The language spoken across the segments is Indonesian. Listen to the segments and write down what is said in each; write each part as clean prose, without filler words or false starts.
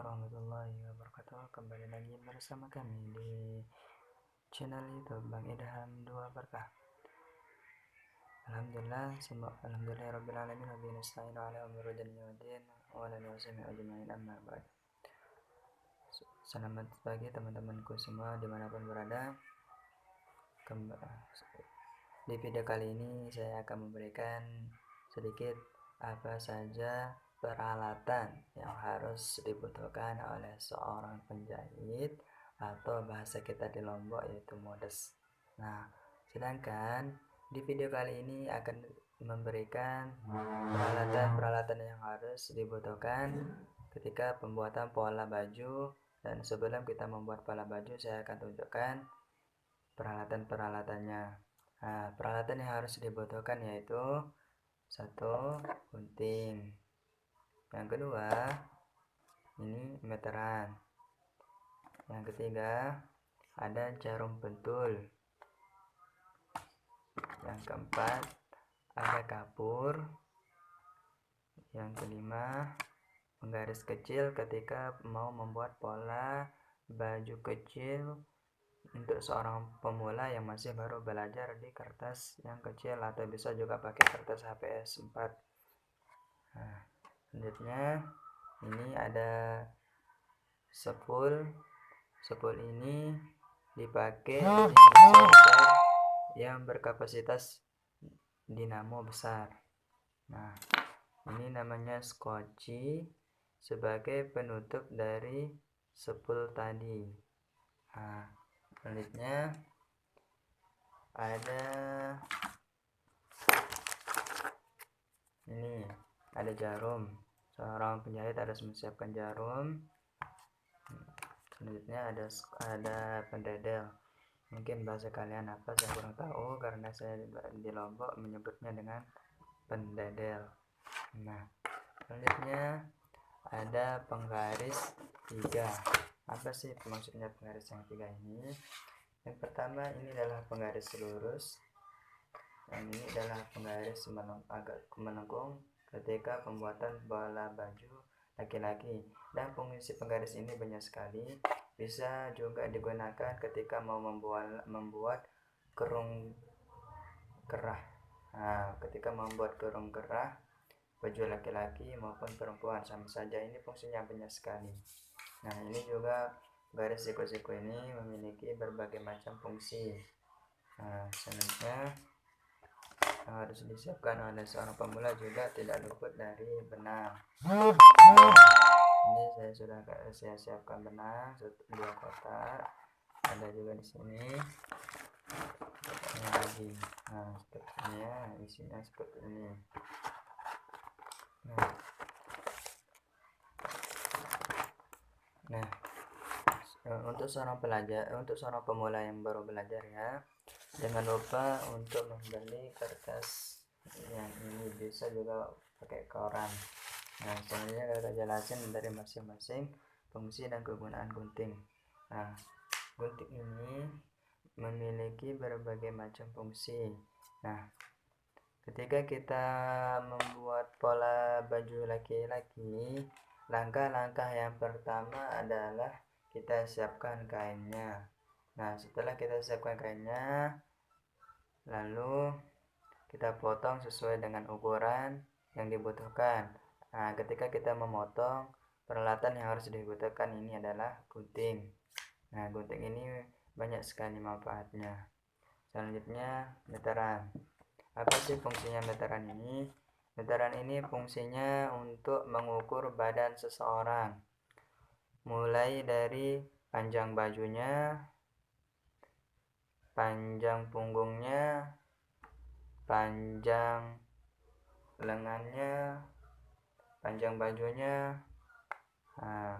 warahmatullahi wabarakatuh. Kembali lagi bersama kami di channel YouTube Bang Idham 2 Berkah. Alhamdulillah rabbil alamin wa bihi nasta'inu ala umuri dunya waddin wa ala alihi washabihi ajmain amma ba'd. Selamat pagi teman-temanku semua dimanapun berada. Di video kali ini saya akan memberikan sedikit apa saja peralatan yang harus dibutuhkan oleh seorang penjahit atau bahasa kita di Lombok yaitu modest. Nah, sedangkan di video kali ini akan memberikan peralatan-peralatan yang harus dibutuhkan ketika pembuatan pola baju, dan sebelum kita membuat pola baju saya akan tunjukkan peralatan-peralatannya. Nah, peralatan yang harus dibutuhkan yaitu 1. Gunting. Yang kedua, ini meteran. Yang ketiga, ada jarum pentul. Yang keempat, ada kapur. Yang kelima, penggaris kecil ketika mau membuat pola baju kecil untuk seorang pemula yang masih baru belajar di kertas yang kecil, atau bisa juga pakai kertas HPS 4. Nah, selanjutnya ini ada spool. Spool ini dipakai di besar yang berkapasitas dinamo besar. Nah, ini namanya skoci sebagai penutup dari spool tadi. Nah, selanjutnya ada ini, ada jarum. Seorang penjahit harus menyiapkan jarum. Selanjutnya ada pendedel. Mungkin bahasa kalian apa saya kurang tahu, karena saya di Lombok menyebutnya dengan pendedel. Nah, selanjutnya ada penggaris 3. Apa sih maksudnya penggaris yang 3 ini? Yang pertama, ini adalah penggaris lurus. Yang ini adalah penggaris agak melengkung ketika pembuatan pola baju laki-laki. Dan fungsi penggaris ini banyak sekali. Bisa juga digunakan ketika mau membuat kerung kerah. Nah, ketika membuat kerung kerah baju laki-laki maupun perempuan sama saja, ini fungsinya banyak sekali. Nah, ini juga garis siku-siku ini memiliki berbagai macam fungsi. Nah, selanjutnya yang harus disiapkan oleh seorang pemula juga tidak luput dari benang. Nah, ini saya siapkan benang 2 kotak. Ada juga di sini. Ini lagi. Nah, sepertinya isinya seperti ini. Nah, untuk seorang pemula yang baru belajar ya, jangan lupa untuk membeli kertas yang ini, bisa juga pakai koran. Nah, selanjutnya kita jelasin dari masing-masing fungsi dan kegunaan gunting. Nah, gunting ini memiliki berbagai macam fungsi. Nah, ketika kita membuat pola baju laki-laki, langkah-langkah yang pertama adalah kita siapkan kainnya. Nah, setelah kita siapkan kainnya, lalu kita potong sesuai dengan ukuran yang dibutuhkan. Nah, ketika kita memotong, peralatan yang harus dibutuhkan ini adalah gunting. Nah, gunting ini banyak sekali manfaatnya. Selanjutnya, meteran. Apa sih fungsinya meteran ini? Meteran ini fungsinya untuk mengukur badan seseorang, mulai dari panjang bajunya, panjang punggungnya, panjang lengannya, panjang bajunya. Nah,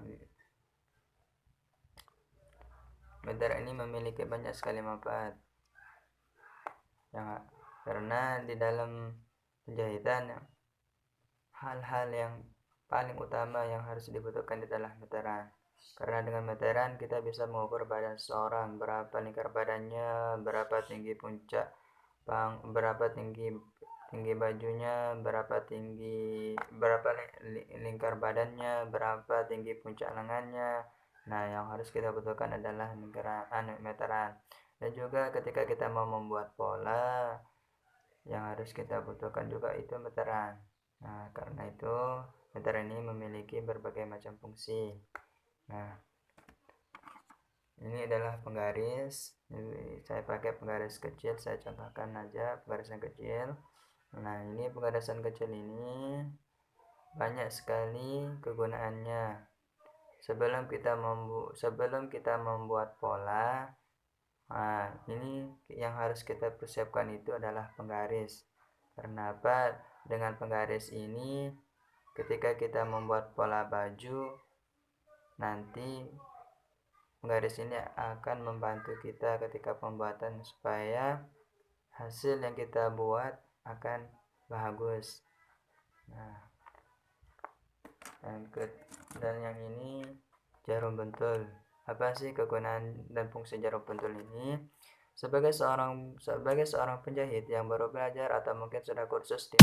meteran ini memiliki banyak sekali manfaat. Karena di dalam penjahitan, hal-hal yang paling utama yang harus dibutuhkan adalah meteran. Karena dengan meteran kita bisa mengukur badan seseorang, berapa lingkar badannya, berapa tinggi puncak, berapa tinggi tinggi bajunya, berapa lingkar badannya, berapa tinggi puncak lengannya. Nah, yang harus kita butuhkan adalah meteran. Dan juga ketika kita mau membuat pola, yang harus kita butuhkan juga itu meteran. Nah, karena itu meteran ini memiliki berbagai macam fungsi. Nah, ini adalah penggaris. Ini saya pakai penggaris kecil, saya contohkan aja penggarisan kecil. Nah, ini penggarisan kecil ini banyak sekali kegunaannya. Sebelum kita membuat pola, nah, ini yang harus kita persiapkan itu adalah penggaris. Karena apa? Dengan penggaris ini, ketika kita membuat pola baju, nanti penggaris ini akan membantu kita ketika pembuatan supaya hasil yang kita buat akan bagus. Nah, dan yang ini jarum pentul. Apa sih kegunaan dan fungsi jarum pentul ini? Sebagai seorang penjahit yang baru belajar atau mungkin sudah kursus di